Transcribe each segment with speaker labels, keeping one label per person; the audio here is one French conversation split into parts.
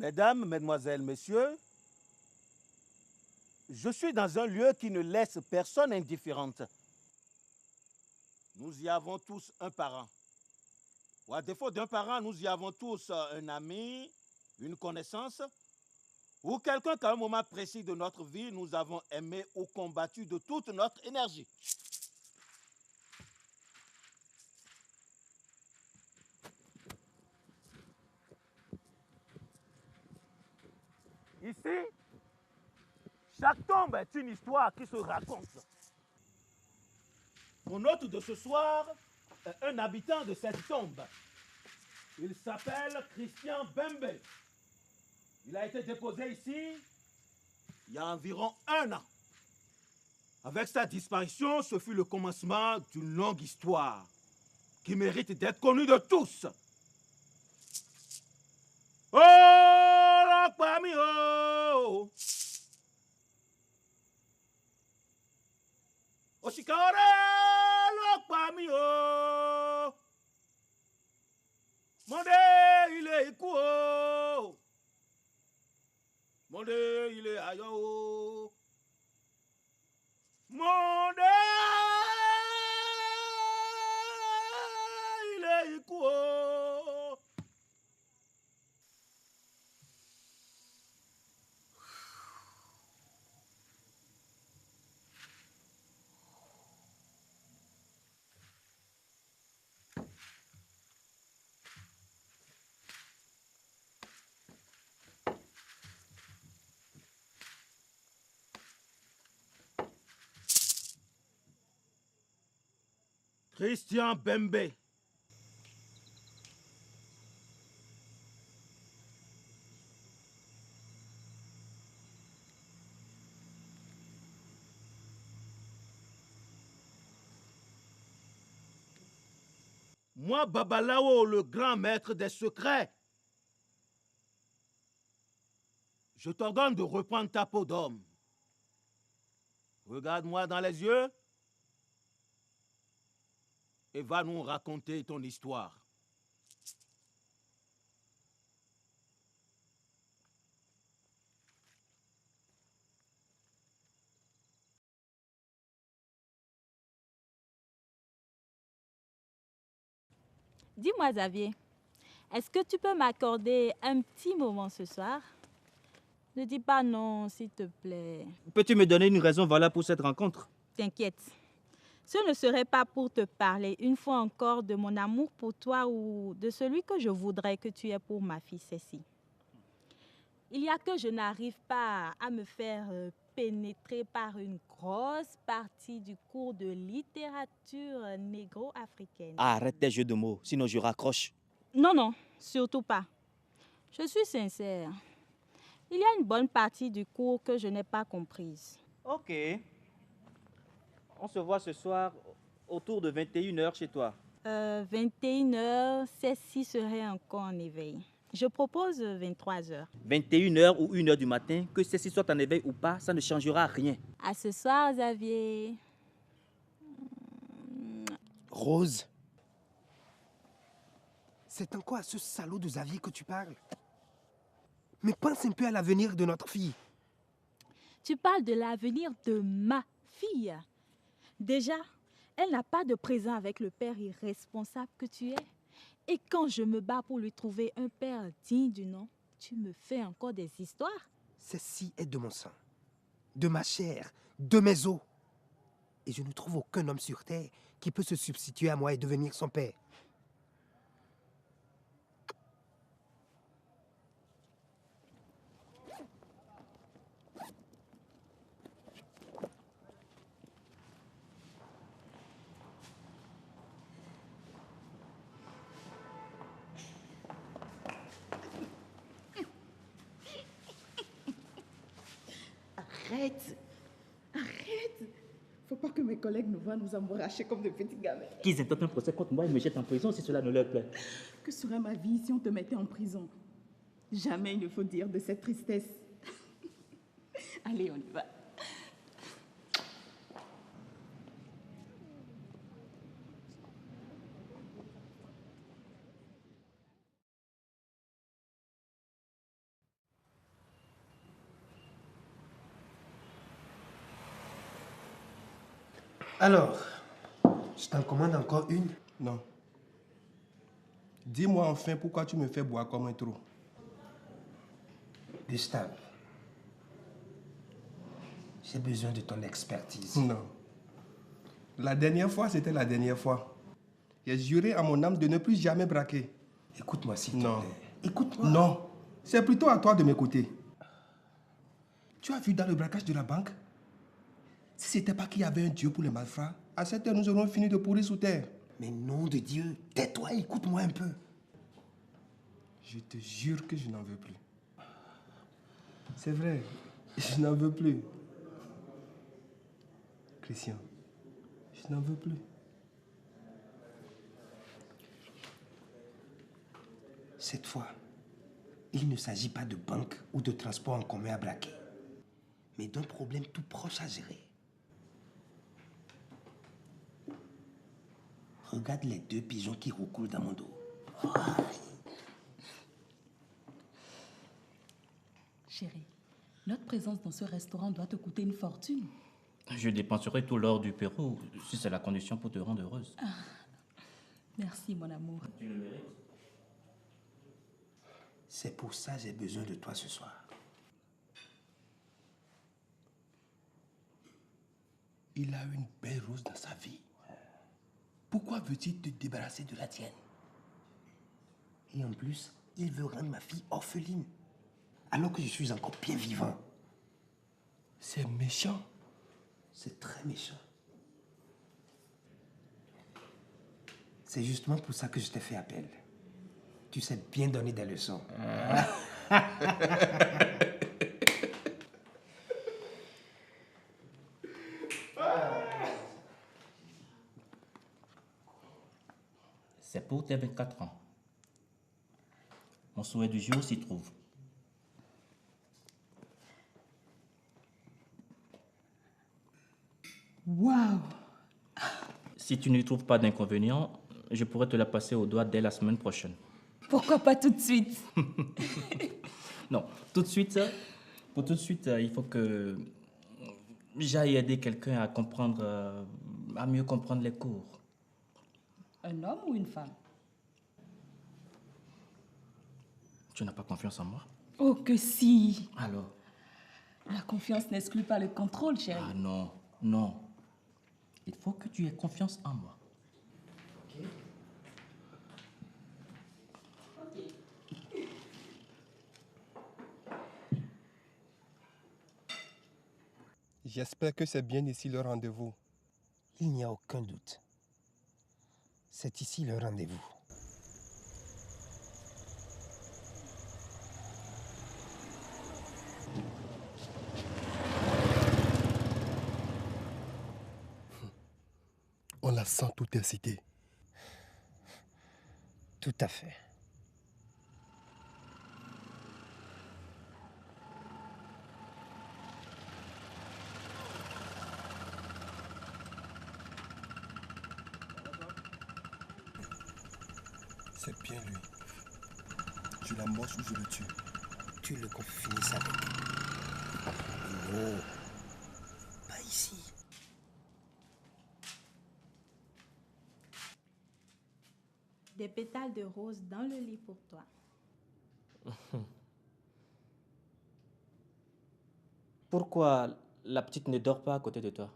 Speaker 1: Mesdames, Mesdemoiselles, Messieurs, je suis dans un lieu qui ne laisse personne indifférente. Nous y avons tous un parent. Ou à défaut d'un parent, nous y avons tous un ami, une connaissance, ou quelqu'un qu'à un moment précis de notre vie, nous avons aimé ou combattu de toute notre énergie. Ici, chaque tombe est une histoire qui se raconte. Mon hôte de ce soir est un habitant de cette tombe. Il s'appelle Christian Bembe. Il a été déposé ici il y a environ 1 an. Avec sa disparition, ce fut le commencement d'une longue histoire qui mérite d'être connue de tous. Oh, l'ọ̀pá mi o! Òṣìkà ọ̀rẹ́ l'ọ̀pá mi o! Mo dé ilé ikú o! Mo dé ilé ayọ̀ o! Mo dé ilé ikú o! Christian Bembe. Moi, Babalao, le grand maître des secrets, je t'ordonne de reprendre ta peau d'homme. Regarde-moi dans les yeux et va nous raconter ton histoire.
Speaker 2: Dis-moi, Xavier, est-ce que tu peux m'accorder un petit moment ce soir? Ne dis pas non, s'il te plaît.
Speaker 3: Peux-tu me donner une raison valable pour cette rencontre?
Speaker 2: T'inquiète. Ce ne serait pas pour te parler une fois encore de mon amour pour toi ou de celui que je voudrais que tu aies pour ma fille Cécile. Il y a que je n'arrive pas à me faire pénétrer par une grosse partie du cours de littérature négro-africaine.
Speaker 3: Arrête tes jeux de mots, sinon je raccroche.
Speaker 2: Non, non, surtout pas. Je suis sincère. Il y a une bonne partie du cours que je n'ai pas comprise.
Speaker 3: Ok. On se voit ce soir autour de 21h chez toi.
Speaker 2: 21h, Cécile serait encore en éveil. Je propose 23h.
Speaker 3: 21h ou 1h du matin, que ceci soit en éveil ou pas, ça ne changera rien.
Speaker 2: À ce soir, Xavier.
Speaker 4: Rose, c'est en quoi à ce salaud de Xavier que tu parles? Mais pense un peu à l'avenir de notre fille.
Speaker 2: Tu parles de l'avenir de ma fille. Déjà, elle n'a pas de présent avec le père irresponsable que tu es. Et quand je me bats pour lui trouver un père digne du nom, tu me fais encore des histoires.
Speaker 4: Ceci est de mon sang, de ma chair, de mes os. Et je ne trouve aucun homme sur terre qui peut se substituer à moi et devenir son père.
Speaker 5: Arrête! Arrête! Faut pas que mes collègues nous voient nous emborracher comme de petits gamins.
Speaker 3: Qu'ils intentent un procès contre moi et me jettent en prison si cela ne leur plaît.
Speaker 5: Que serait ma vie si on te mettait en prison? Jamais il ne faut dire de cette tristesse. Allez, on y va.
Speaker 4: Alors, je t'en commande encore une.
Speaker 6: Non. Dis-moi enfin pourquoi tu me fais boire comme un trou.
Speaker 4: Gustave, j'ai besoin de ton expertise.
Speaker 6: Non. La dernière fois, c'était la dernière fois. J'ai juré à mon âme de ne plus jamais braquer.
Speaker 4: Écoute-moi s'il te
Speaker 6: Non.
Speaker 4: plaît. Écoute-moi.
Speaker 6: Non. C'est plutôt à toi de m'écouter. Tu as vu dans le braquage de la banque? Si c'était pas qu'il y avait un Dieu pour les malfrats, à cette heure, nous aurions fini de pourrir sous terre.
Speaker 4: Mais nom de Dieu, tais-toi, écoute-moi un peu.
Speaker 6: Je te jure que je n'en veux plus. C'est vrai, je n'en veux plus. Christian, je n'en veux plus.
Speaker 4: Cette fois, il ne s'agit pas de banque ou de transport en commun à braquer, mais d'un problème tout proche à gérer. Regarde les 2 pigeons qui roucoulent dans mon dos.
Speaker 5: Chérie, notre présence dans ce restaurant doit te coûter une fortune.
Speaker 3: Je dépenserai tout l'or du Pérou si c'est la condition pour te rendre heureuse.
Speaker 5: Merci, mon amour.
Speaker 3: Tu le mérites.
Speaker 4: C'est pour ça que j'ai besoin de toi ce soir.
Speaker 6: Il a une belle rose dans sa vie. Pourquoi veut-il te débarrasser de la tienne?
Speaker 4: Et en plus, il veut rendre ma fille orpheline, alors que je suis encore bien vivant.
Speaker 6: C'est méchant.
Speaker 4: C'est très méchant. C'est justement pour ça que je t'ai fait appel. Tu sais bien donner des leçons.
Speaker 3: C'est pour tes 24 ans. Mon souhait du jour s'y trouve.
Speaker 5: Waouh!
Speaker 3: Si tu n'y trouves pas d'inconvénient, je pourrais te la passer au doigt dès la semaine prochaine.
Speaker 5: Pourquoi pas tout de suite?
Speaker 3: Non, tout de suite, pour tout de suite, il faut que j'aille aider quelqu'un à comprendre, à mieux comprendre les cours.
Speaker 5: Un homme ou une femme?
Speaker 3: Tu n'as pas confiance en moi?
Speaker 5: Oh que si!
Speaker 3: Alors?
Speaker 5: La confiance n'exclut pas le contrôle, chérie.
Speaker 3: Ah non, non. Il faut que tu aies confiance en moi.
Speaker 6: J'espère que c'est bien ici le rendez-vous.
Speaker 4: Il n'y a aucun doute. C'est ici le rendez-vous.
Speaker 6: On la sent tout incitée.
Speaker 4: Tout à fait.
Speaker 6: C'est bien lui. Je l'amorce ou je le tue.
Speaker 4: Tu le finis avec. Non. Pas ici.
Speaker 2: Des pétales de rose dans le lit pour toi.
Speaker 3: Pourquoi la petite ne dort pas à côté de toi?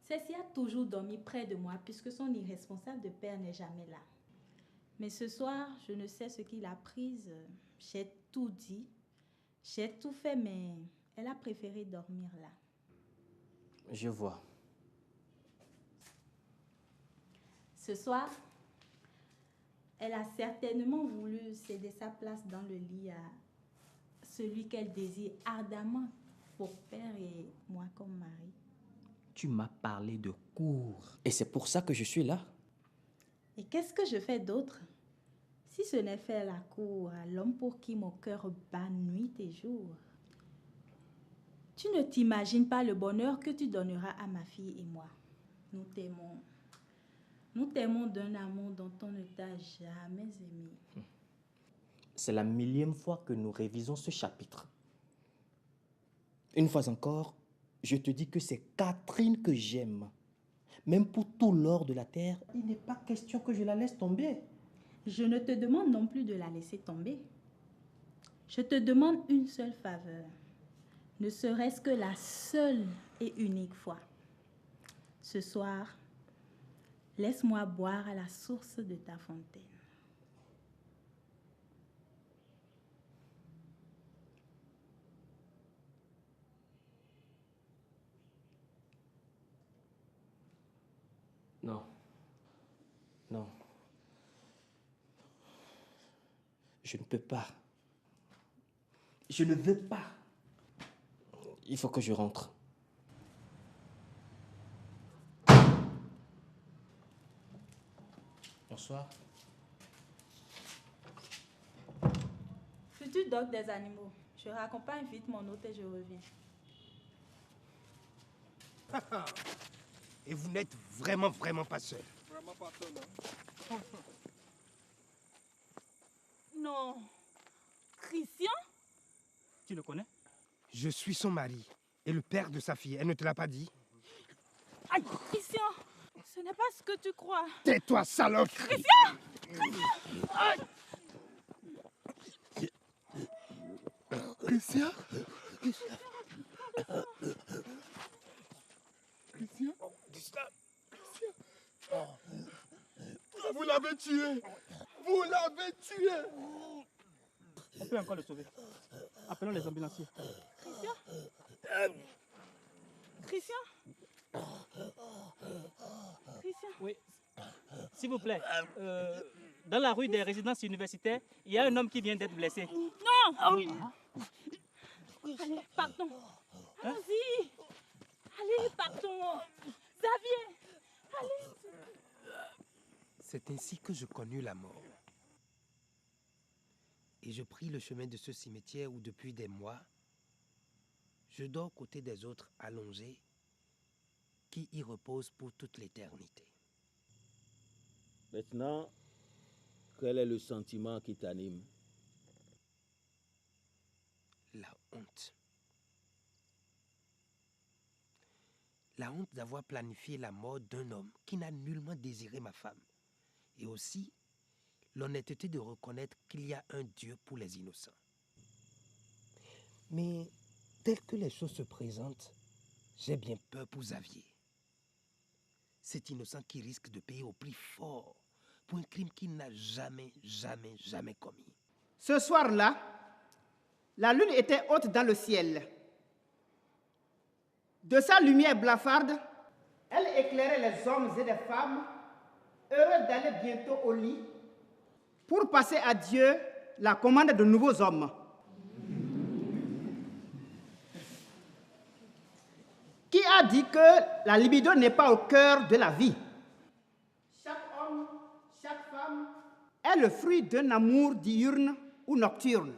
Speaker 2: Celle-ci a toujours dormi près de moi puisque son irresponsable de père n'est jamais là. Mais ce soir, je ne sais ce qu'il a pris. J'ai tout dit, j'ai tout fait, mais elle a préféré dormir là.
Speaker 3: Je vois.
Speaker 2: Ce soir, elle a certainement voulu céder sa place dans le lit à celui qu'elle désire ardemment pour père et moi comme mari.
Speaker 3: Tu m'as parlé de cours. Et c'est pour ça que je suis là.
Speaker 2: Et qu'est-ce que je fais d'autre? Si ce n'est faire la cour à l'homme pour qui mon cœur bat nuit et jour. Tu ne t'imagines pas le bonheur que tu donneras à ma fille et moi. Nous t'aimons. Nous t'aimons d'un amour dont on ne t'a jamais aimé.
Speaker 3: C'est la 1000e fois que nous révisons ce chapitre. Une fois encore, je te dis que c'est Catherine que j'aime.
Speaker 7: Même pour tout l'or de la terre, il n'est pas question que je la laisse tomber.
Speaker 2: Je ne te demande non plus de la laisser tomber. Je te demande une seule faveur, ne serait-ce que la seule et unique fois. Ce soir, laisse-moi boire à la source de ta fontaine.
Speaker 7: Non. Non. Je ne peux pas. Je ne veux pas. Il faut que je rentre.
Speaker 3: Bonsoir.
Speaker 2: Futur doc des animaux, je raccompagne vite mon hôte et je reviens.
Speaker 4: Et vous n'êtes vraiment pas seul.
Speaker 6: Vraiment pas seul, hein.
Speaker 2: Non. Christian?
Speaker 3: Tu le connais?
Speaker 4: Je suis son mari et le père de sa fille. Elle ne te l'a pas dit?
Speaker 2: Aïe, Christian, ce n'est pas ce que tu crois.
Speaker 4: Tais-toi, salope!
Speaker 2: Christian!
Speaker 6: Christian? Christian? Vous l'avez tué! Vous l'avez tué!
Speaker 3: On peut encore le sauver. Appelons les ambulanciers.
Speaker 2: Christian? Christian?
Speaker 3: Oui. S'il vous plaît, dans la rue des résidences universitaires, il y a un homme qui vient d'être blessé.
Speaker 2: Non! Allez, partons. Allons-y. Allez, partons. Xavier, allez.
Speaker 4: C'est ainsi que je connus la mort. Et je pris le chemin de ce cimetière où depuis des mois, je dors aux côtés des autres allongés qui y reposent pour toute l'éternité.
Speaker 1: Maintenant, quel est le sentiment qui t'anime?
Speaker 4: La honte. La honte d'avoir planifié la mort d'un homme qui n'a nullement désiré ma femme. Et aussi, l'honnêteté de reconnaître qu'il y a un Dieu pour les innocents. Mais, tel que les choses se présentent, j'ai bien peur pour Xavier. Cet innocent qui risque de payer au prix fort pour un crime qu'il n'a jamais commis.
Speaker 8: Ce soir-là, la lune était haute dans le ciel. De sa lumière blafarde, elle éclairait les hommes et les femmes, heureux d'aller bientôt au lit, pour passer à Dieu la commande de nouveaux hommes. Qui a dit que la libido n'est pas au cœur de la vie? Chaque homme, chaque femme est le fruit d'un amour diurne ou nocturne.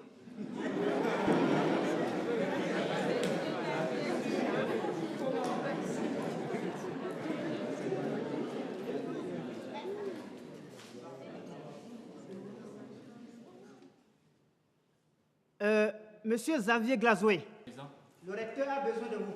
Speaker 8: Monsieur Xavier Glazoué, le recteur a besoin de vous.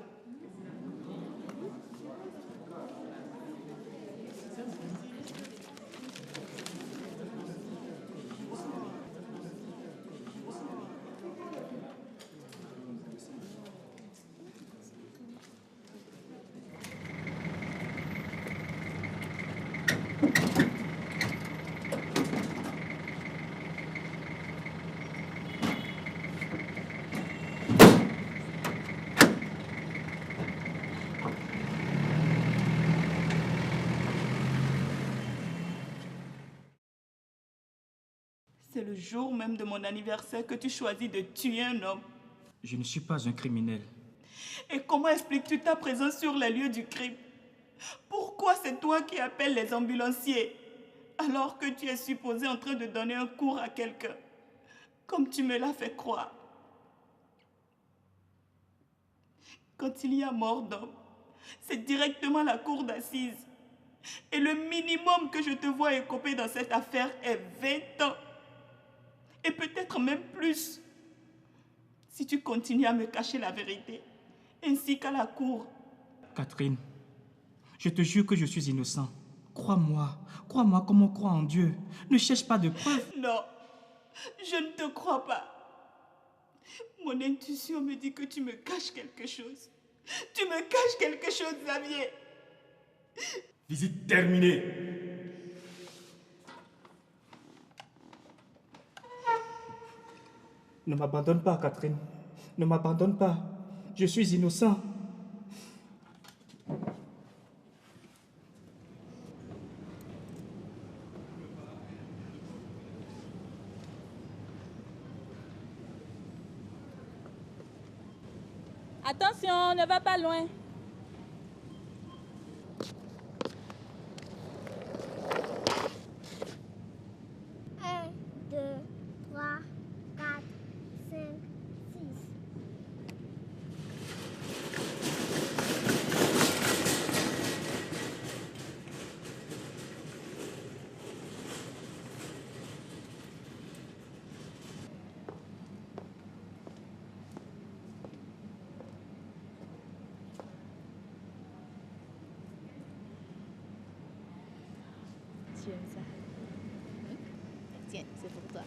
Speaker 5: C'est le jour même de mon anniversaire que tu choisis de tuer un homme.
Speaker 3: Je ne suis pas un criminel.
Speaker 5: Et comment expliques-tu ta présence sur les lieux du crime? Pourquoi c'est toi qui appelles les ambulanciers alors que tu es supposé en train de donner un cours à quelqu'un, comme tu me l'as fait croire? Quand il y a mort d'homme, c'est directement la cour d'assises. Et le minimum que je te vois écoper dans cette affaire est 20 ans. Et peut-être même plus, si tu continues à me cacher la vérité, ainsi qu'à la cour.
Speaker 3: Catherine, Je te jure que je suis innocent. Crois-moi comme on croit en Dieu. Ne cherche pas de preuves.
Speaker 5: Non, je ne te crois pas. Mon intuition me dit que tu me caches quelque chose. Tu me caches quelque chose, Xavier.
Speaker 9: Visite terminée.
Speaker 3: Ne m'abandonne pas, Catherine. Ne m'abandonne pas. Je suis innocent.
Speaker 2: Attention, ne va pas loin.
Speaker 10: Un, deux, trois, quatre, cinq, six.
Speaker 2: Tu aimes ça? Tiens, c'est pour toi.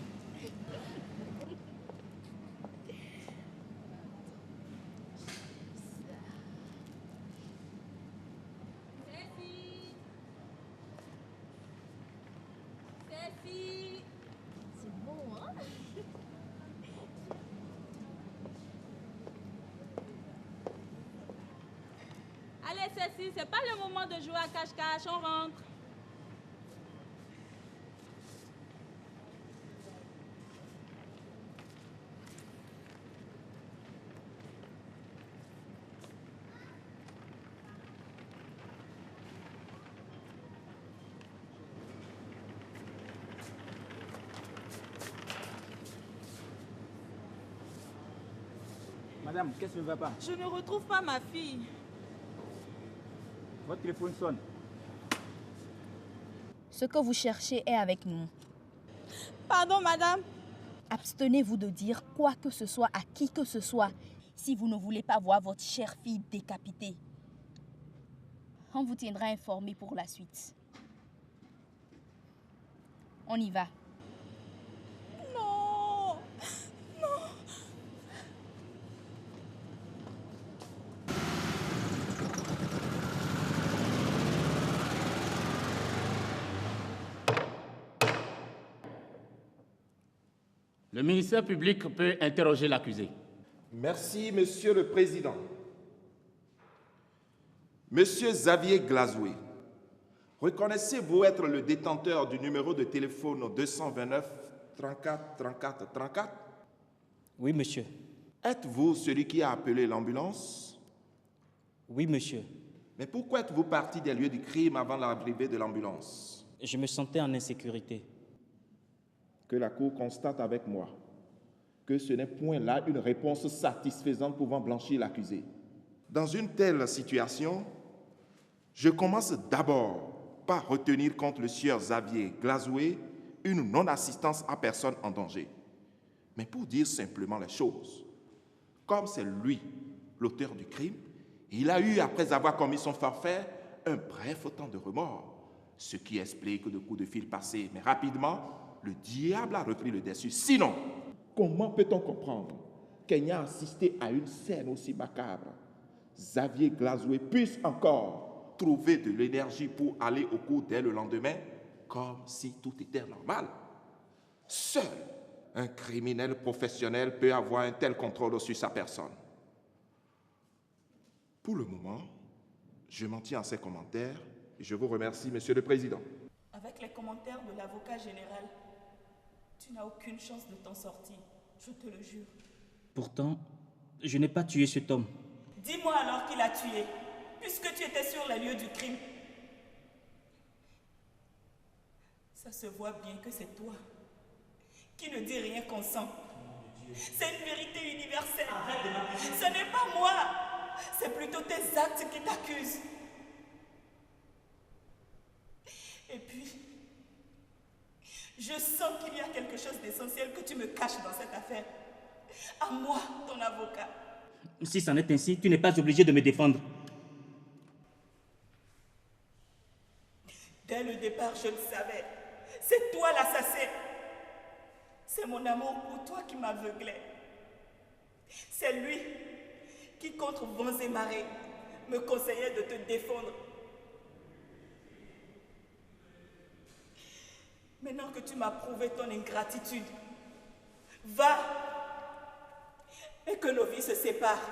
Speaker 2: Cécile! C'est beau, hein? Allez, Cécile, c'est pas le moment de jouer à cache-cache, on rentre.
Speaker 9: Madame, qu'est-ce qui ne va pas?
Speaker 2: Je ne retrouve pas ma fille.
Speaker 9: Votre téléphone sonne.
Speaker 11: Ce que vous cherchez est avec nous.
Speaker 2: Pardon, madame.
Speaker 11: Abstenez-vous de dire quoi que ce soit à qui que ce soit si vous ne voulez pas voir votre chère fille décapitée. On vous tiendra informé pour la suite. On y va.
Speaker 2: Non. Non.
Speaker 12: Le ministère public peut interroger l'accusé.
Speaker 13: Merci, Monsieur le Président. Monsieur Xavier Glazoué, reconnaissez-vous être le détenteur du numéro de téléphone 229 34 34 34?
Speaker 7: Oui, monsieur.
Speaker 13: Êtes-vous celui qui a appelé l'ambulance?
Speaker 7: Oui, monsieur.
Speaker 13: Mais pourquoi êtes-vous parti des lieux du crime avant l'arrivée de l'ambulance?
Speaker 7: Je me sentais en insécurité.
Speaker 13: Que la Cour constate avec moi que ce n'est point là une réponse satisfaisante pouvant blanchir l'accusé. Dans une telle situation, je commence d'abord par retenir contre le sieur Xavier Glazoué une non-assistance à personne en danger. Mais pour dire simplement les choses, comme c'est lui l'auteur du crime, il a eu, après avoir commis son forfait, un bref temps de remords, ce qui explique le coup de fil passé, mais rapidement, le diable a repris le dessus. Sinon, comment peut-on comprendre qu'ayant assisté à une scène aussi macabre, Xavier Glazoué puisse encore trouver de l'énergie pour aller au cours dès le lendemain, comme si tout était normal? Seul un criminel professionnel peut avoir un tel contrôle sur sa personne. Pour le moment, je m'en tiens à ces commentaires et je vous remercie, Monsieur le Président.
Speaker 5: Avec les commentaires de l'avocat général, tu n'as aucune chance de t'en sortir, je te le jure.
Speaker 3: Pourtant, je n'ai pas tué cet homme.
Speaker 5: Dis-moi alors qui l'a tué, puisque tu étais sur les lieux du crime. Ça se voit bien que c'est toi qui ne dis rien consent. C'est une vérité universelle. Ce n'est pas moi, c'est plutôt tes actes qui t'accusent. Et puis, je sens qu'il y a quelque chose d'essentiel que tu me caches dans cette affaire. À moi, ton avocat.
Speaker 3: Si c'en est ainsi, tu n'es pas obligé de me défendre.
Speaker 5: Dès le départ, je le savais. C'est toi l'assassin. C'est mon amour pour toi qui m'aveuglait. C'est lui qui, contre vents et marées, me conseillait de te défendre. Maintenant que tu m'as prouvé ton ingratitude, va et que nos vies se séparent.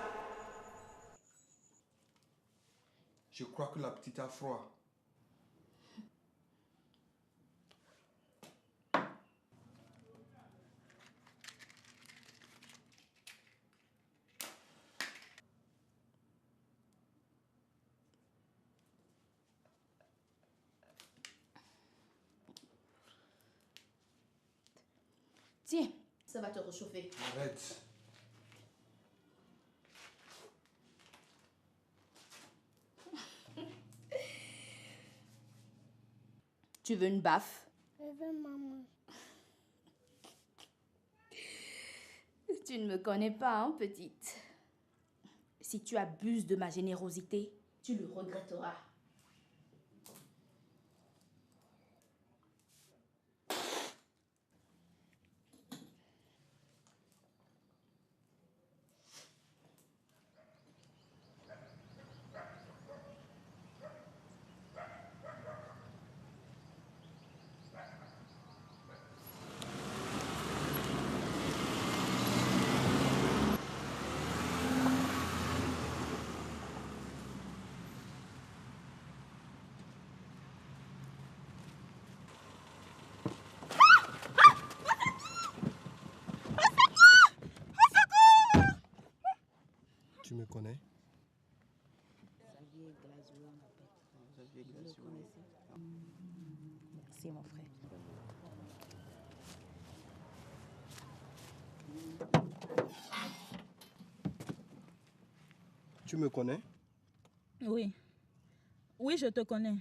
Speaker 6: Je crois que la petite a froid.
Speaker 11: Tiens, ça va te réchauffer.
Speaker 6: Arrête.
Speaker 11: Tu veux une baffe?
Speaker 10: Je veux maman.
Speaker 11: Tu ne me connais pas, hein, petite. Si tu abuses de ma générosité, tu le regretteras.
Speaker 6: Tu me connais?
Speaker 11: Merci, mon frère.
Speaker 6: Tu me connais?
Speaker 2: Oui. Oui, je te connais.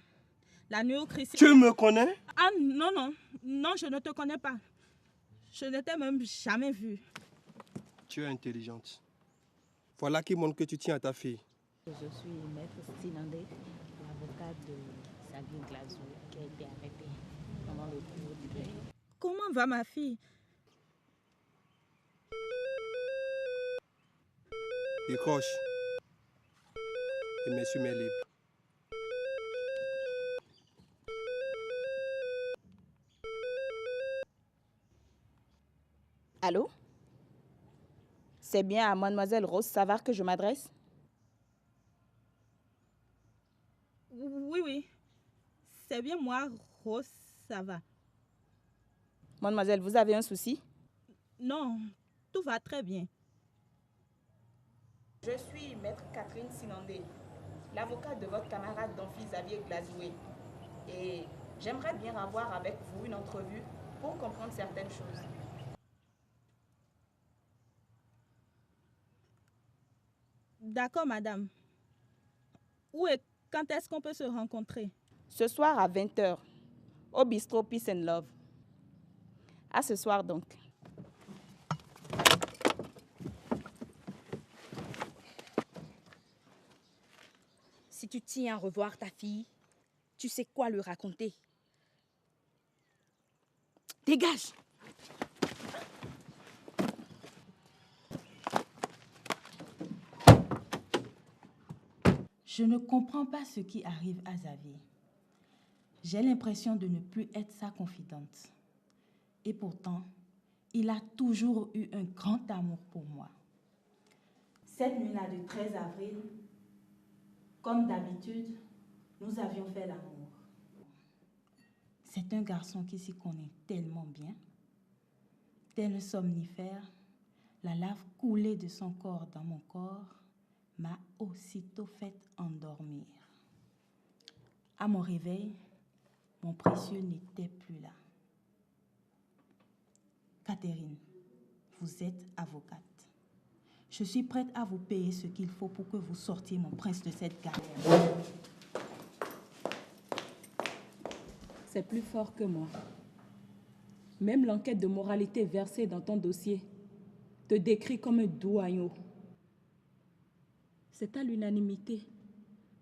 Speaker 2: La néo-chrétienne...
Speaker 6: Tu me connais?
Speaker 2: Ah non, non. Non, je ne te connais pas. Je ne t'ai même jamais vue.
Speaker 6: Tu es intelligente. Voilà qui montre que tu tiens à ta fille.
Speaker 14: Je suis maître Sinandé, l'avocat de Xavier Glazou, qui a été arrêté pendant le cours du gré.
Speaker 2: Comment va ma fille?
Speaker 6: Décroche. Et mets sur mes livres.
Speaker 15: Allô? C'est bien à mademoiselle Rose Savard que je m'adresse?
Speaker 2: Oui, oui. C'est bien moi, Rose, ça va.
Speaker 15: Mademoiselle, vous avez un souci?
Speaker 2: Non, tout va très bien.
Speaker 15: Je suis maître Catherine Sinandé, l'avocate de votre camarade d'Amphi Xavier Glazoué. Et j'aimerais bien avoir avec vous une entrevue pour comprendre certaines choses.
Speaker 2: D'accord, madame. Où et quand est-ce qu'on peut se rencontrer?
Speaker 15: Ce soir à 20h, au bistrot Peace and Love. À ce soir donc.
Speaker 11: Si tu tiens à revoir ta fille, tu sais quoi lui raconter. Dégage!
Speaker 2: Je ne comprends pas ce qui arrive à Xavier. J'ai l'impression de ne plus être sa confidente. Et pourtant, il a toujours eu un grand amour pour moi. Cette nuit-là du 13 avril, comme d'habitude, nous avions fait l'amour. C'est un garçon qui s'y connaît tellement bien. Tel un somnifère, la lave coulée de son corps dans mon corps m'a aussitôt fait endormir. À mon réveil, mon précieux n'était plus là. Catherine, vous êtes avocate. Je suis prête à vous payer ce qu'il faut pour que vous sortiez mon prince de cette galère.
Speaker 16: C'est plus fort que moi. Même l'enquête de moralité versée dans ton dossier te décrit comme un doux agneau. C'est à l'unanimité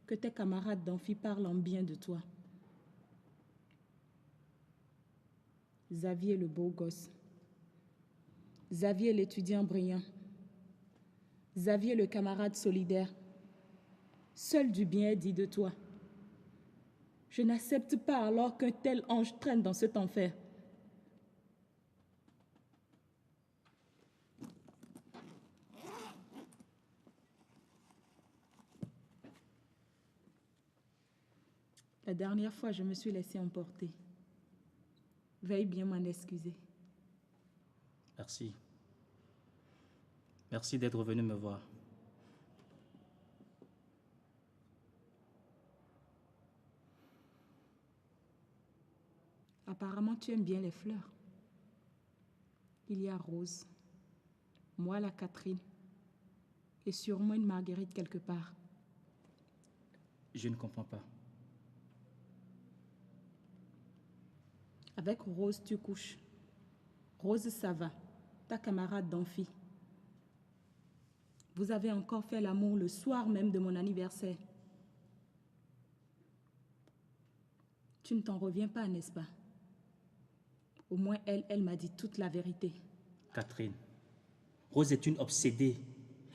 Speaker 16: que tes camarades d'Amphi parlent en bien de toi. Xavier le beau gosse. Xavier l'étudiant brillant. Xavier le camarade solidaire. Seul du bien est dit de toi. Je n'accepte pas alors qu'un tel ange traîne dans cet enfer. La dernière fois, je me suis laissée emporter. Veuille bien m'en excuser.
Speaker 3: Merci. Merci d'être venu me voir.
Speaker 16: Apparemment, tu aimes bien les fleurs. Il y a Rose, moi la Catherine, et sûrement une Marguerite quelque part.
Speaker 3: Je ne comprends pas.
Speaker 16: Avec Rose, tu couches. Rose, ça va, ta camarade d'amphi. Vous avez encore fait l'amour le soir même de mon anniversaire. Tu ne t'en reviens pas, n'est-ce pas? Au moins, elle m'a dit toute la vérité.
Speaker 3: Catherine, Rose est une obsédée.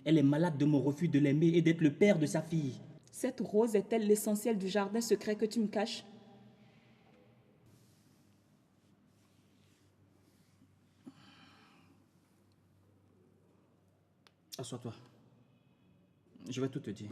Speaker 3: Elle est malade de mon refus de l'aimer et d'être le père de sa fille.
Speaker 16: Cette Rose est-elle l'essentiel du jardin secret que tu me caches?
Speaker 3: Assois-toi. Je vais tout te dire.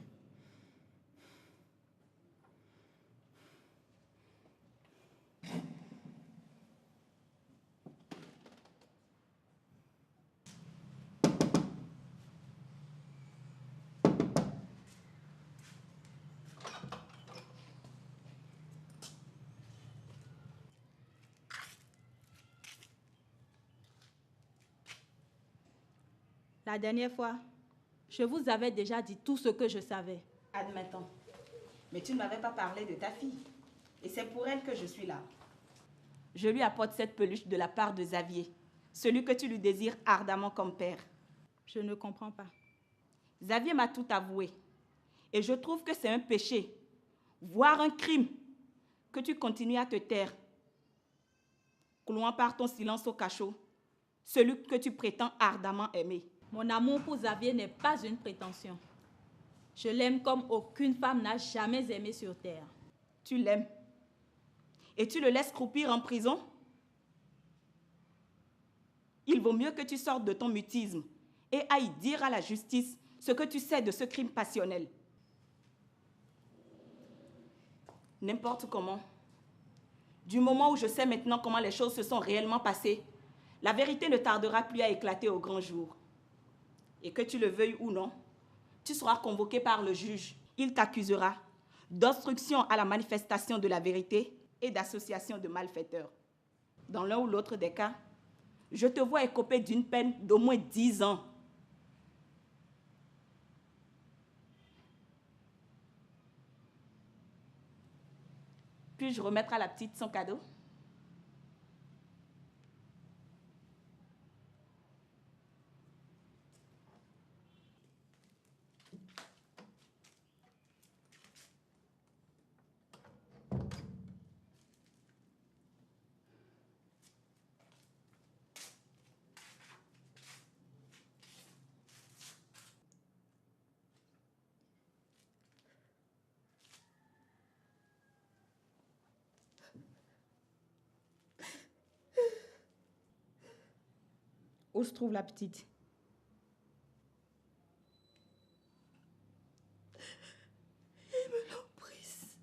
Speaker 2: La dernière fois, je vous avais déjà dit tout ce que je savais.
Speaker 15: Admettons. Mais tu ne m'avais pas parlé de ta fille. Et c'est pour elle que je suis là. Je lui apporte cette peluche de la part de Xavier, celui que tu lui désires ardemment comme père.
Speaker 2: Je ne comprends pas.
Speaker 15: Xavier m'a tout avoué. Et je trouve que c'est un péché, voire un crime, que tu continues à te taire, clouant par ton silence au cachot celui que tu prétends ardemment aimer.
Speaker 2: Mon amour pour Xavier n'est pas une prétention. Je l'aime comme aucune femme n'a jamais aimé sur terre.
Speaker 15: Tu l'aimes. Et tu le laisses croupir en prison? Il vaut mieux que tu sortes de ton mutisme et ailles dire à la justice ce que tu sais de ce crime passionnel. N'importe comment. Du moment où je sais maintenant comment les choses se sont réellement passées, la vérité ne tardera plus à éclater au grand jour. Et que tu le veuilles ou non, tu seras convoqué par le juge. Il t'accusera d'obstruction à la manifestation de la vérité et d'association de malfaiteurs. Dans l'un ou l'autre des cas, je te vois écoper d'une peine d'au moins 10 ans. Puis-je remettre à la petite son cadeau?
Speaker 16: Où se trouve la petite?
Speaker 5: Il me l'emprise.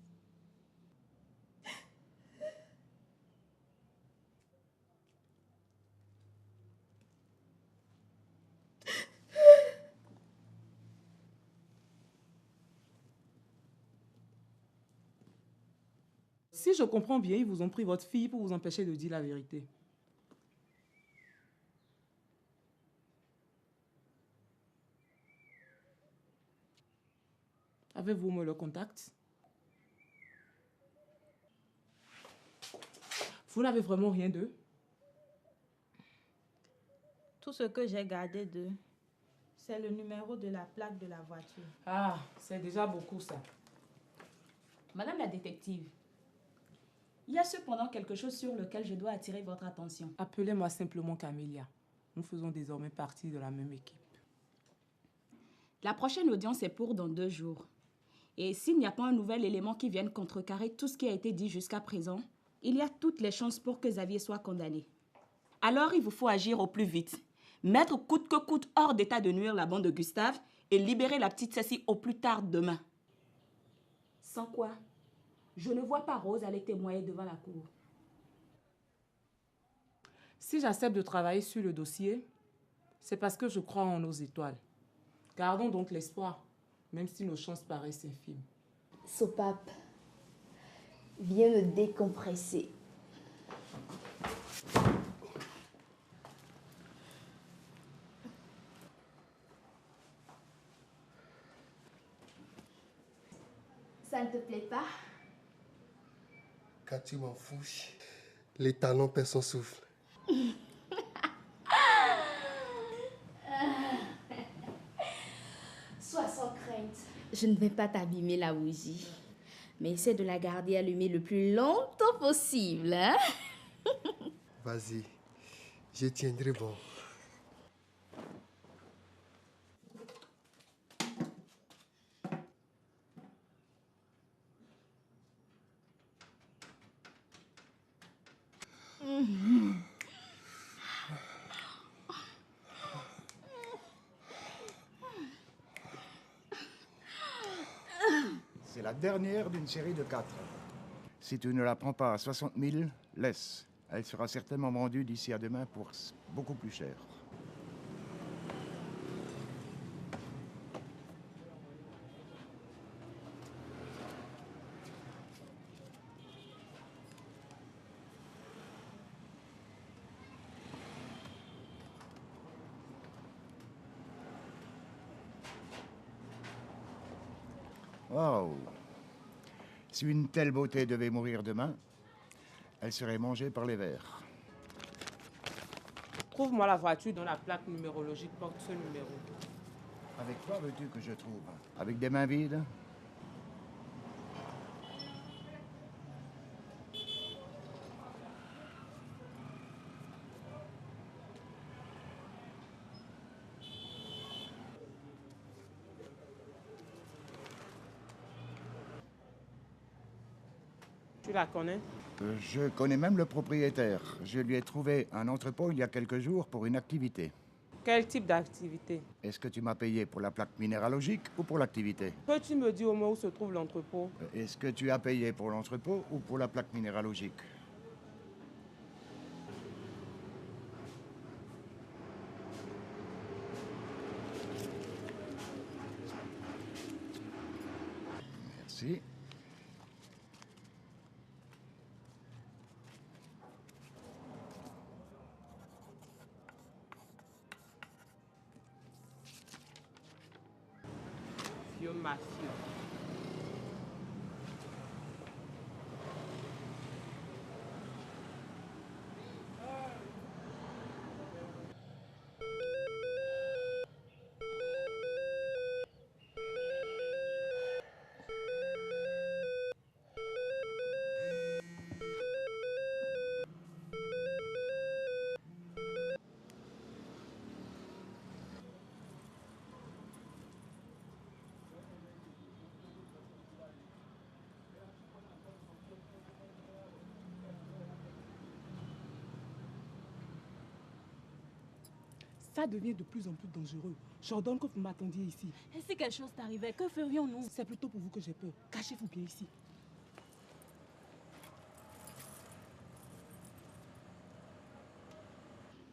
Speaker 17: Si je comprends bien, ils vous ont pris votre fille pour vous empêcher de dire la vérité. Avez-vous au moins le contact? Vous n'avez vraiment rien d'eux?
Speaker 2: Tout ce que j'ai gardé d'eux, c'est le numéro de la plaque de la voiture.
Speaker 17: Ah, c'est déjà beaucoup ça.
Speaker 16: Madame la détective, Il y a cependant quelque chose sur lequel je dois attirer votre attention.
Speaker 17: Appelez-moi simplement Camélia. Nous faisons désormais partie de la même équipe.
Speaker 16: La prochaine audience est pour dans 2 jours. Et s'il n'y a pas un nouvel élément qui vienne contrecarrer tout ce qui a été dit jusqu'à présent, il y a toutes les chances pour que Xavier soit condamné. Alors il vous faut agir au plus vite. Mettre coûte que coûte hors d'état de nuire la bande de Gustave et libérer la petite Cécile au plus tard demain. Sans quoi, je ne vois pas Rose aller témoigner devant la cour.
Speaker 17: Si j'accepte de travailler sur le dossier, c'est parce que je crois en nos étoiles. Gardons donc l'espoir, même si nos chances paraissent infimes.
Speaker 11: Sopape, viens me décompresser. Ça ne te plaît pas?
Speaker 6: Quand tu m'en fouches, les talons perdent son souffle.
Speaker 11: Sois sans crainte. Je ne vais pas t'abîmer la bougie. Mais essaie de la garder allumée le plus longtemps possible, hein?
Speaker 6: Vas-y, je tiendrai bon.
Speaker 18: C'est la dernière d'une série de 4. Si tu ne la prends pas à 60 000, laisse. Elle sera certainement vendue d'ici à demain pour beaucoup plus cher. Wow. Si une telle beauté devait mourir demain, elle serait mangée par les vers.
Speaker 17: Trouve-moi la voiture dont la plaque numérologique porte ce numéro.
Speaker 18: Avec quoi veux-tu que je trouve? Avec des mains vides?
Speaker 17: Tu la connais?
Speaker 18: Je connais même le propriétaire. Je lui ai trouvé un entrepôt il y a quelques jours pour une activité.
Speaker 17: Quel type d'activité?
Speaker 18: Est-ce que tu m'as payé pour la plaque minéralogique ou pour l'activité?
Speaker 17: Peux-tu me dire au moins où se trouve l'entrepôt?
Speaker 18: Est-ce que tu as payé pour l'entrepôt ou pour la plaque minéralogique? Merci.
Speaker 17: Vieux mafieux. Ça devient de plus en plus dangereux. J'ordonne que vous m'attendiez ici.
Speaker 16: Et si quelque chose t'arrivait, que ferions-nous?
Speaker 17: C'est plutôt pour vous que j'ai peur. Cachez-vous bien ici.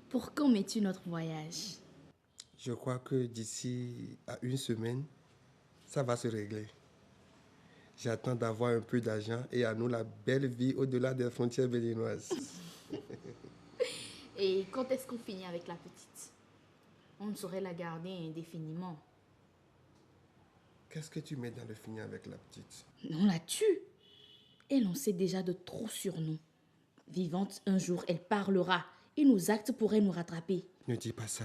Speaker 11: Pour quand mets-tu notre voyage?
Speaker 6: Je crois que d'ici à 1 semaine, ça va se régler. J'attends d'avoir un peu d'argent et à nous la belle vie au-delà des frontières béninoises.
Speaker 11: Et quand est-ce qu'on finit avec la petite? On ne saurait la garder indéfiniment.
Speaker 6: Qu'est-ce que tu mets dans le fini avec la petite?
Speaker 11: On la tue. Elle en sait déjà de trop sur nous. Vivante, un jour, elle parlera et nos actes pourraient nous rattraper.
Speaker 6: Ne dis pas ça.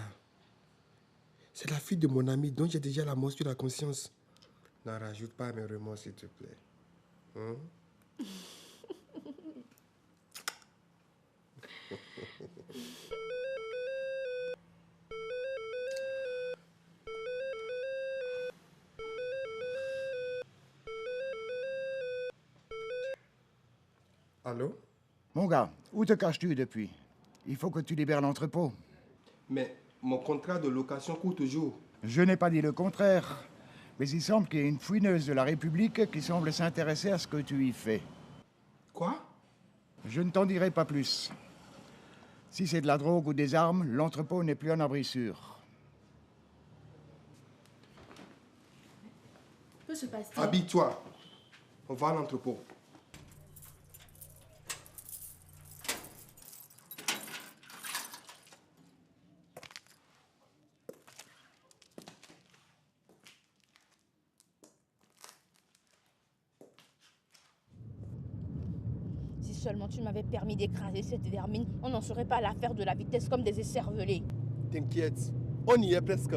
Speaker 6: C'est la fille de mon ami dont j'ai déjà la mort sur la conscience. N'en rajoute pas à mes remords, s'il te plaît. Hein? Allô?
Speaker 18: Mon gars, où te caches-tu depuis? Il faut que tu libères l'entrepôt.
Speaker 6: Mais mon contrat de location court toujours.
Speaker 18: Je n'ai pas dit le contraire. Mais il semble qu'il y ait une fouineuse de la République qui semble s'intéresser à ce que tu y fais.
Speaker 6: Quoi?
Speaker 18: Je ne t'en dirai pas plus. Si c'est de la drogue ou des armes, l'entrepôt n'est plus un abri sûr.
Speaker 11: Que se passe-t-il?
Speaker 6: Habille-toi. On va à l'entrepôt.
Speaker 11: Si seulement tu m'avais permis d'écraser cette vermine, on n'en serait pas à la faire de la vitesse comme des écervelés.
Speaker 6: T'inquiète, on y est presque.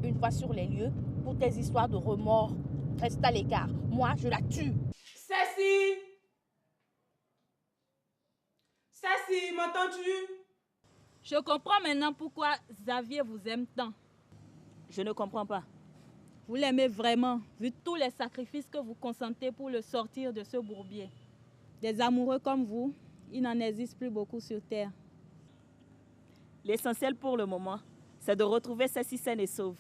Speaker 11: Une fois sur les lieux, pour tes histoires de remords, reste à l'écart. Moi, je la tue.
Speaker 17: Cécile! Cécile, m'entends-tu?
Speaker 2: Je comprends maintenant pourquoi Xavier vous aime tant.
Speaker 15: Je ne comprends pas.
Speaker 2: Vous l'aimez vraiment, vu tous les sacrifices que vous consentez pour le sortir de ce bourbier. Des amoureux comme vous, il n'en existe plus beaucoup sur Terre.
Speaker 15: L'essentiel pour le moment, c'est de retrouver Cécile saine et sauve.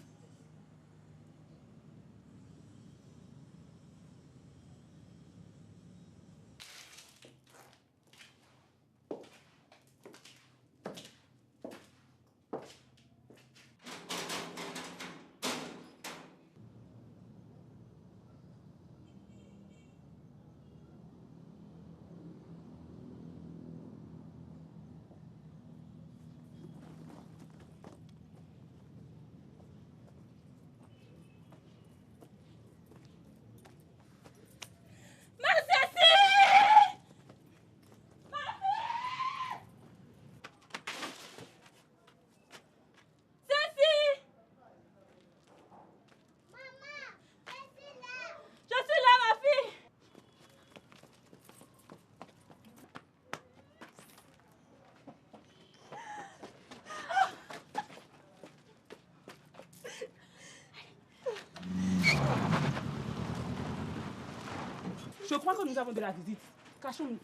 Speaker 17: Je crois que nous avons de la visite. Cachons-nous.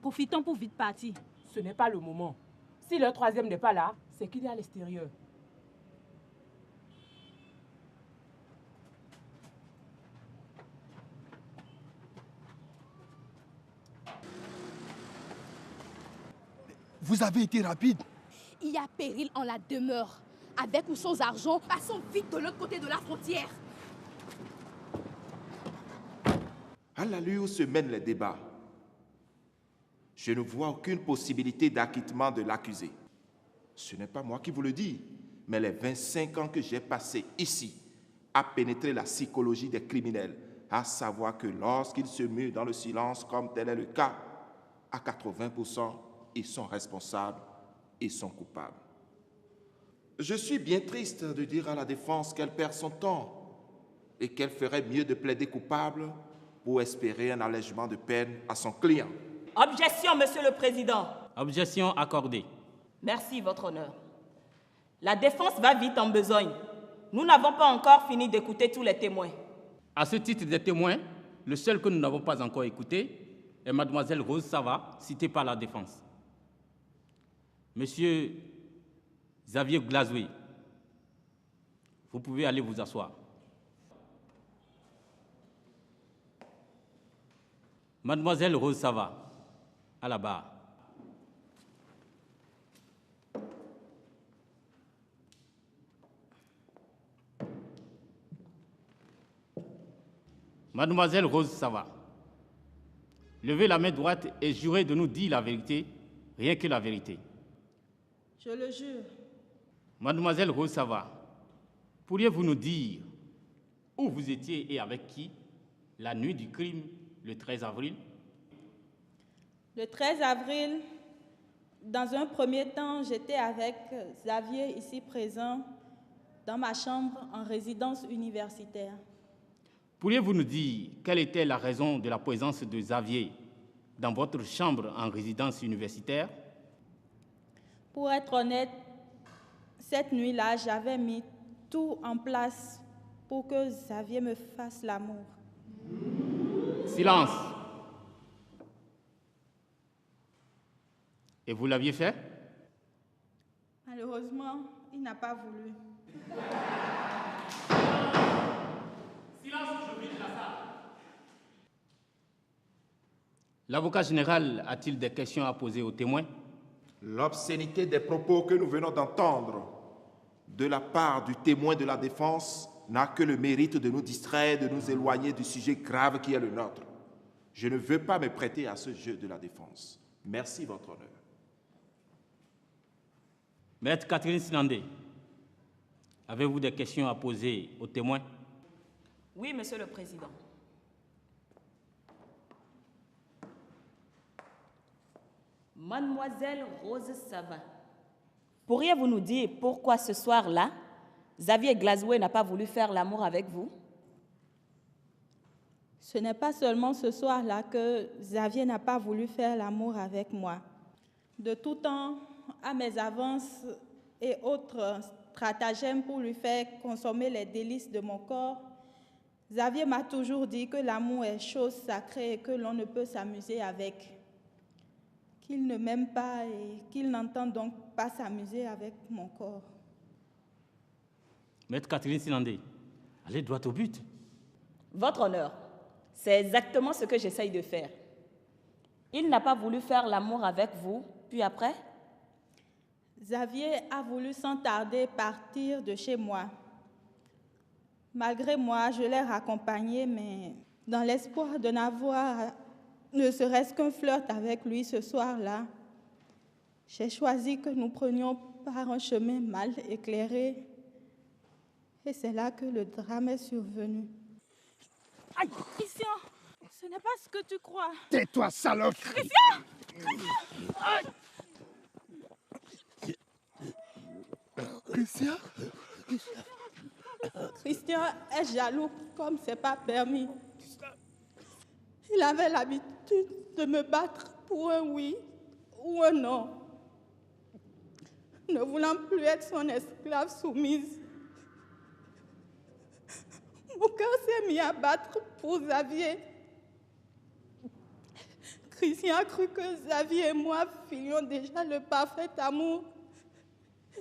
Speaker 2: Profitons pour vite partir.
Speaker 17: Ce n'est pas le moment. Si le troisième n'est pas là, c'est qu'il est à l'extérieur.
Speaker 6: Vous avez été rapide.
Speaker 11: Il y a péril en la demeure. Avec ou sans argent, passons vite de l'autre côté de la frontière.
Speaker 13: À l'allure où se mènent les débats, je ne vois aucune possibilité d'acquittement de l'accusé. Ce n'est pas moi qui vous le dis, mais les 25 ans que j'ai passés ici à pénétrer la psychologie des criminels, à savoir que lorsqu'ils se muent dans le silence, comme tel est le cas, à 80%, ils sont responsables, ils sont coupables. Je suis bien triste de dire à la défense qu'elle perd son temps et qu'elle ferait mieux de plaider coupable pour espérer un allègement de peine à son client.
Speaker 15: Objection, Monsieur le Président.
Speaker 12: Objection accordée.
Speaker 15: Merci, Votre Honneur. La défense va vite en besogne. Nous n'avons pas encore fini d'écouter tous les témoins.
Speaker 12: À ce titre des témoins, le seul que nous n'avons pas encore écouté est Mademoiselle Rose Sava, citée par la défense. Monsieur Xavier Glazoué, vous pouvez aller vous asseoir. Mademoiselle Rose Sava, à la barre. Mademoiselle Rose Sava, levez la main droite et jurez de nous dire la vérité, rien que la vérité.
Speaker 2: Je le jure.
Speaker 12: Mademoiselle Rose Sava, pourriez-vous nous dire où vous étiez et avec qui la nuit du crime, le 13 avril?
Speaker 2: Le 13 avril, dans un premier temps, j'étais avec Xavier, ici présent, dans ma chambre en résidence universitaire.
Speaker 12: Pourriez-vous nous dire quelle était la raison de la présence de Xavier dans votre chambre en résidence universitaire?
Speaker 2: Pour être honnête, Cette nuit-là, j'avais mis tout en place pour que Xavier me fasse l'amour.
Speaker 12: Silence. Et vous l'aviez fait?
Speaker 2: Malheureusement, il n'a pas voulu.
Speaker 12: Silence, je vide la salle. L'avocat général a-t-il des questions à poser aux témoins?
Speaker 13: L'obscénité des propos que nous venons d'entendre de la part du témoin de la défense n'a que le mérite de nous distraire, de nous éloigner du sujet grave qui est le nôtre. Je ne veux pas me prêter à ce jeu de la défense. Merci, votre honneur.
Speaker 12: Maître Catherine Sinandé, avez-vous des questions à poser aux témoins?
Speaker 15: Oui, Monsieur le Président. Mademoiselle Rose Sava, pourriez-vous nous dire pourquoi ce soir-là, Xavier Glasgow n'a pas voulu faire l'amour avec vous?
Speaker 2: Ce n'est pas seulement ce soir-là que Xavier n'a pas voulu faire l'amour avec moi. De tout temps, à mes avances et autres stratagèmes pour lui faire consommer les délices de mon corps, Xavier m'a toujours dit que l'amour est chose sacrée et que l'on ne peut s'amuser avec. Qu'il ne m'aime pas et qu'il n'entend donc pas s'amuser avec mon corps.
Speaker 12: Maître Catherine Sinandé, allez droit au but.
Speaker 15: Votre honneur, c'est exactement ce que j'essaye de faire. Il n'a pas voulu faire l'amour avec vous, puis après?
Speaker 2: Xavier a voulu sans tarder partir de chez moi. Malgré moi, je l'ai raccompagné, mais dans l'espoir de n'avoir ne serait-ce qu'un flirt avec lui ce soir-là, j'ai choisi que nous prenions par un chemin mal éclairé. Et c'est là que le drame est survenu.
Speaker 19: Aïe, Christian, ce n'est pas ce que tu crois.
Speaker 6: Tais-toi, salope!
Speaker 19: Christian!
Speaker 6: Christian?
Speaker 2: Christian est jaloux comme c'est pas permis. Il avait l'habitude de me battre pour un oui ou un non. Ne voulant plus être son esclave soumise, mon cœur s'est mis à battre pour Xavier. Christian a cru que Xavier et moi filions déjà le parfait amour.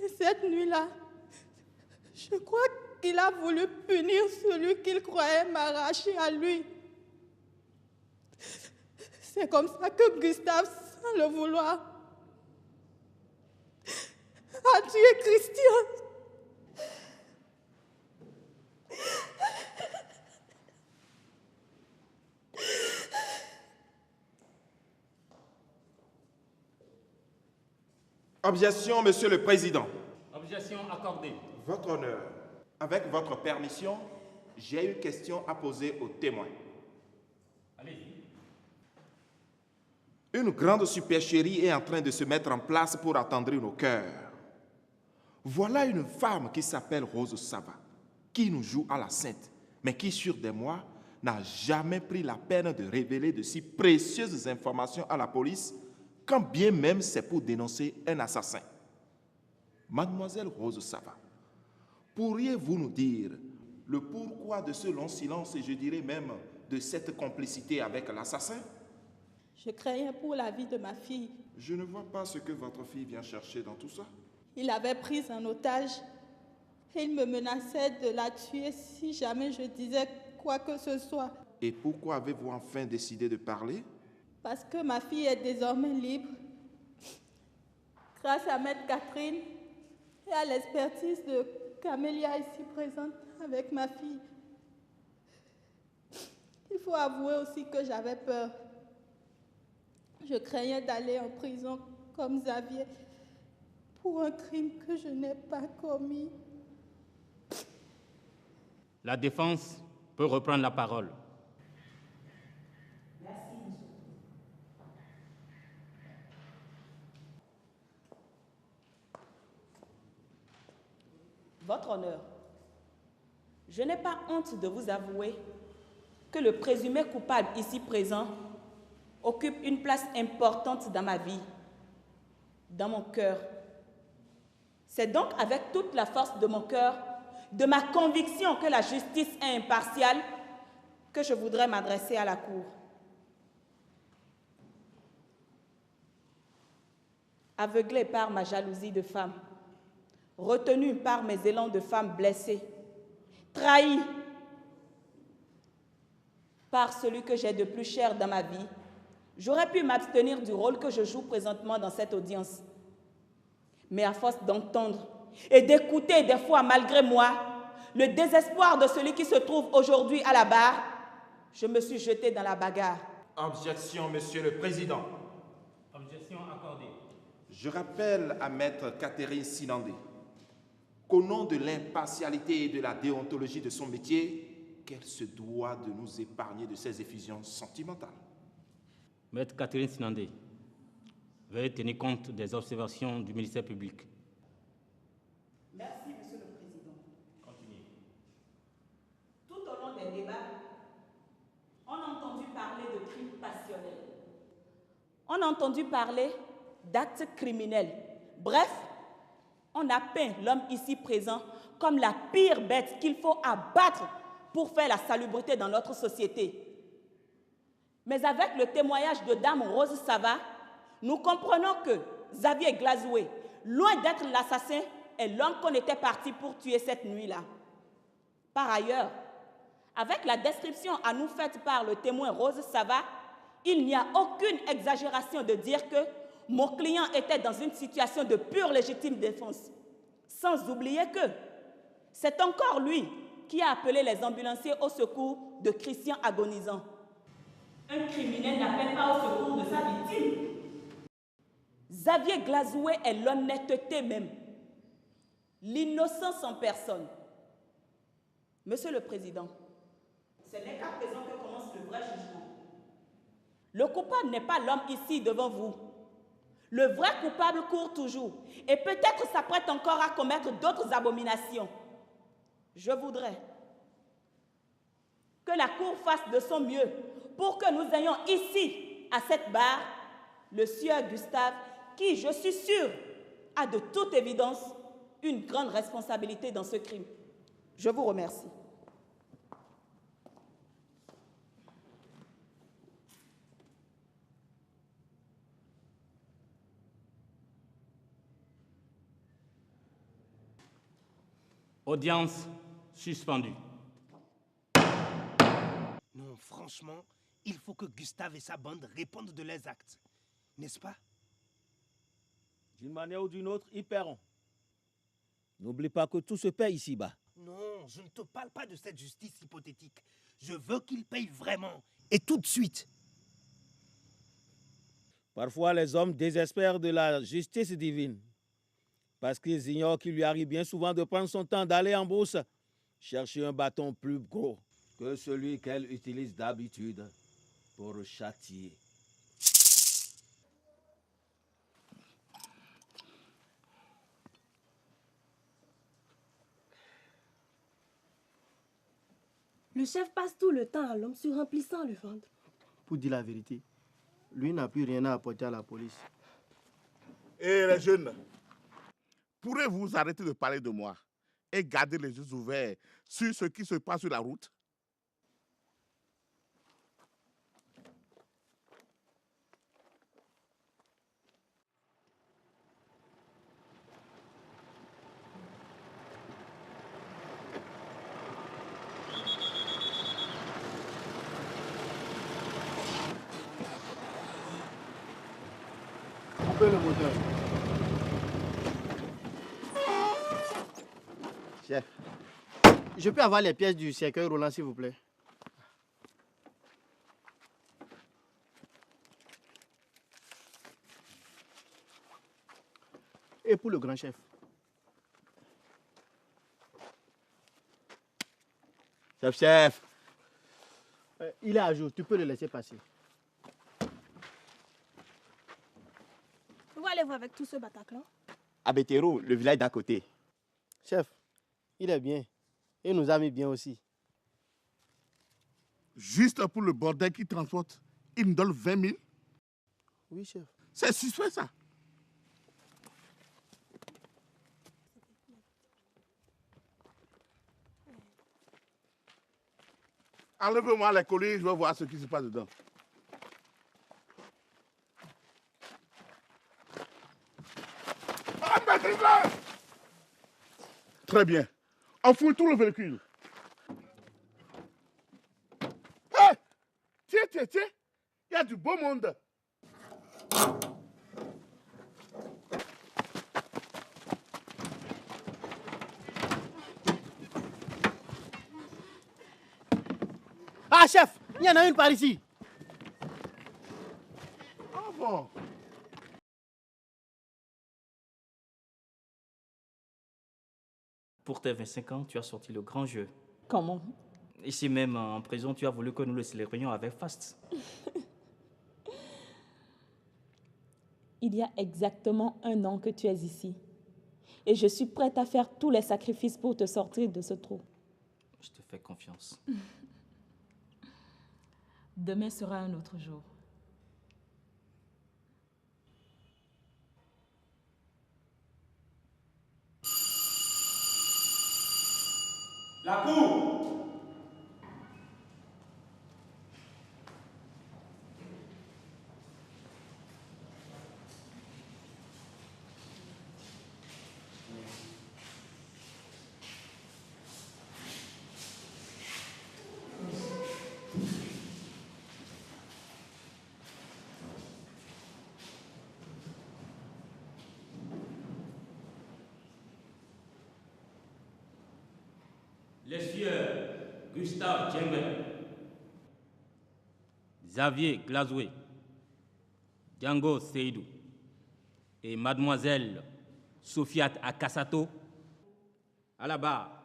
Speaker 2: Et cette nuit-là, je crois qu'il a voulu punir celui qu'il croyait m'arracher à lui. C'est comme ça que Gustave, sans le vouloir, a tué Christian.
Speaker 13: Objection, Monsieur le Président.
Speaker 12: Objection accordée.
Speaker 13: Votre honneur, avec votre permission, j'ai une question à poser aux témoins.
Speaker 12: Allez-y.
Speaker 13: Une grande supercherie est en train de se mettre en place pour attendrir nos cœurs. Voilà une femme qui s'appelle Rose Sava, qui nous joue à la sainte, mais qui, sur des mois, n'a jamais pris la peine de révéler de si précieuses informations à la police, quand bien même c'est pour dénoncer un assassin. Mademoiselle Rose Sava, pourriez-vous nous dire le pourquoi de ce long silence et je dirais même de cette complicité avec l'assassin?
Speaker 2: Je craignais pour la vie de ma fille.
Speaker 13: Je ne vois pas ce que votre fille vient chercher dans tout ça.
Speaker 2: Il l'avait prise en otage et il me menaçait de la tuer si jamais je disais quoi que ce soit.
Speaker 13: Et pourquoi avez-vous enfin décidé de parler?
Speaker 2: Parce que ma fille est désormais libre, grâce à Maître Catherine et à l'expertise de Camélia ici présente avec ma fille. Il faut avouer aussi que j'avais peur. Je craignais d'aller en prison comme Xavier pour un crime que je n'ai pas commis.
Speaker 12: La défense peut reprendre la parole.
Speaker 15: Votre honneur, je n'ai pas honte de vous avouer que le présumé coupable ici présent occupe une place importante dans ma vie, dans mon cœur. C'est donc avec toute la force de mon cœur, de ma conviction que la justice est impartiale, que je voudrais m'adresser à la Cour. Aveuglée par ma jalousie de femme, retenue par mes élans de femme blessée, trahie par celui que j'ai de plus cher dans ma vie, j'aurais pu m'abstenir du rôle que je joue présentement dans cette audience. Mais à force d'entendre et d'écouter des fois, malgré moi, le désespoir de celui qui se trouve aujourd'hui à la barre, je me suis jetée dans la bagarre.
Speaker 13: Objection, Monsieur le Président.
Speaker 12: Objection accordée.
Speaker 13: Je rappelle à Maître Catherine Sinandé qu'au nom de l'impartialité et de la déontologie de son métier, qu'elle se doit de nous épargner de ces effusions sentimentales.
Speaker 12: Maître Catherine Sinandé, veuillez tenir compte des observations du ministère public.
Speaker 15: Merci, Monsieur le Président.
Speaker 12: Continuez.
Speaker 15: Tout au long des débats, on a entendu parler de crimes passionnels. On a entendu parler d'actes criminels. Bref, on a peint l'homme ici présent comme la pire bête qu'il faut abattre pour faire la salubrité dans notre société. Mais avec le témoignage de Dame Rose Sava, nous comprenons que Xavier Glazoué, loin d'être l'assassin, est l'homme qu'on était parti pour tuer cette nuit-là. Par ailleurs, avec la description à nous faite par le témoin Rose Sava, il n'y a aucune exagération de dire que mon client était dans une situation de pure légitime défense. Sans oublier que c'est encore lui qui a appelé les ambulanciers au secours de Christian agonisant. Un criminel n'appelle pas au secours de sa victime. Xavier Glazoué est l'honnêteté même, l'innocence en personne. Monsieur le Président, ce n'est qu'à présent que commence le vrai jugement. Le coupable n'est pas l'homme ici devant vous. Le vrai coupable court toujours et peut-être s'apprête encore à commettre d'autres abominations. Je voudrais que la Cour fasse de son mieux pour que nous ayons ici, à cette barre, le sieur Gustave, qui, je suis sûre, a de toute évidence une grande responsabilité dans ce crime. Je vous remercie.
Speaker 12: Audience suspendue.
Speaker 4: Non, franchement, il faut que Gustave et sa bande répondent de leurs actes. N'est-ce pas?
Speaker 1: D'une manière ou d'une autre, ils paieront. N'oublie pas que tout se paie ici-bas.
Speaker 4: Non, je ne te parle pas de cette justice hypothétique. Je veux qu'ils payent vraiment. Et tout de suite.
Speaker 1: Parfois, les hommes désespèrent de la justice divine. Parce qu'ils ignorent qu'il lui arrive bien souvent de prendre son temps d'aller en bourse, chercher un bâton plus gros que celui qu'elle utilise d'habitude pour châtier.
Speaker 20: Le chef passe tout le temps à l'homme sur remplissant le ventre.
Speaker 21: Pour dire la vérité, lui n'a plus rien à apporter à la police.
Speaker 22: Et les jeunes, pourrez-vous arrêter de parler de moi et garder les yeux ouverts sur ce qui se passe sur la route?
Speaker 21: Coupez le moteur. Chef, je peux avoir les pièces du cercueil roulant, s'il vous plaît? Et pour le grand chef? Chef. Il est à jour, tu peux le laisser passer.
Speaker 20: Où allez-vous avec tout ce Bataclan?
Speaker 21: À Béthéro, le village d'à côté. Chef, il est bien. Il nous a mis bien aussi.
Speaker 22: Juste pour le bordel qu'il transporte, il me donne 20 000?
Speaker 21: Oui, chef.
Speaker 22: C'est suspect, ça. Enlève-moi les colis, je veux voir ce qui se passe dedans. Ah, maîtrise-le! Très bien. Enfouis tout le véhicule. Hé! Tiens. Il y a du beau monde.
Speaker 21: Ah, chef, il y en a une par ici.
Speaker 22: Ah bon?
Speaker 3: Pour tes 25 ans, tu as sorti le grand jeu.
Speaker 16: Comment?
Speaker 3: Ici même, en prison, tu as voulu que nous le célébrions avec faste.
Speaker 16: Il y a exactement 1 an que tu es ici. Et je suis prête à faire tous les sacrifices pour te sortir de ce trou.
Speaker 3: Je te fais confiance.
Speaker 16: Demain sera un autre jour.
Speaker 12: La cour! Les sieurs Gustave Djembe, Xavier Glazoué, Django Seydou et mademoiselle Sofiat Akassato à la barre.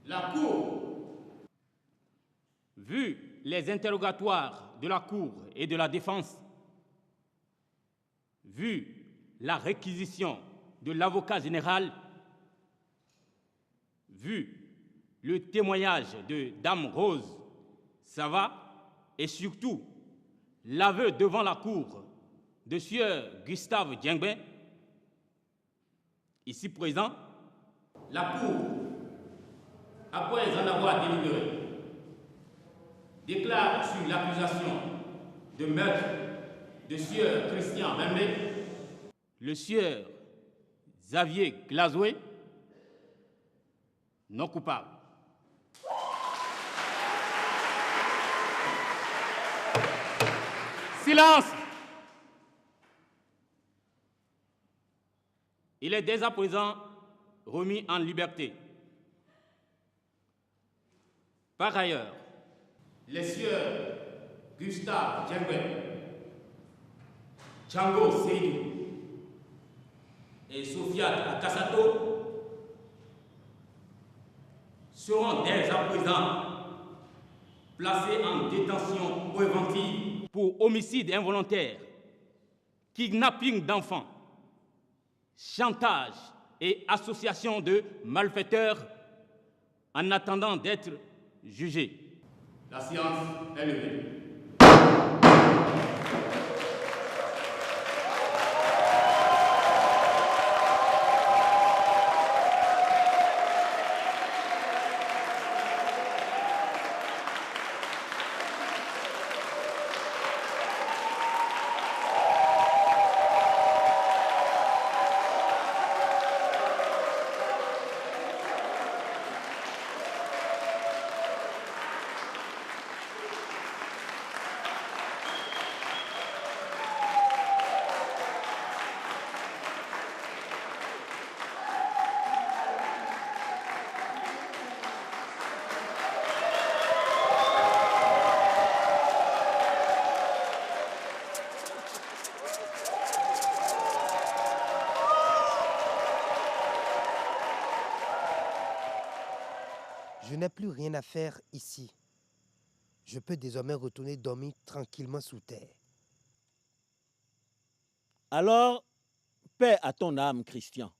Speaker 12: La Cour, vu les interrogatoires de la Cour et de la défense, vu la réquisition de l'avocat général, vu le témoignage de Dame Rose Sava et surtout l'aveu devant la Cour de sieur Gustave Djembe, ici présent, la Cour, après en avoir délibéré, déclare sur l'accusation de meurtre de sieur Christian Bembe, le sieur Xavier Glazoué, non coupable. Silence! Il est dès à présent remis en liberté. Par ailleurs, les sieurs Gustave Djembe, Django Seydou et Sofiat Akassato seront dès à présent placés en détention préventive pour homicide involontaire, kidnapping d'enfants, chantage et association de malfaiteurs en attendant d'être jugés. La séance est levée.
Speaker 4: Je n'ai plus rien à faire ici. Je peux désormais retourner dormir tranquillement sous terre.
Speaker 8: Alors, paix à ton âme, Christian.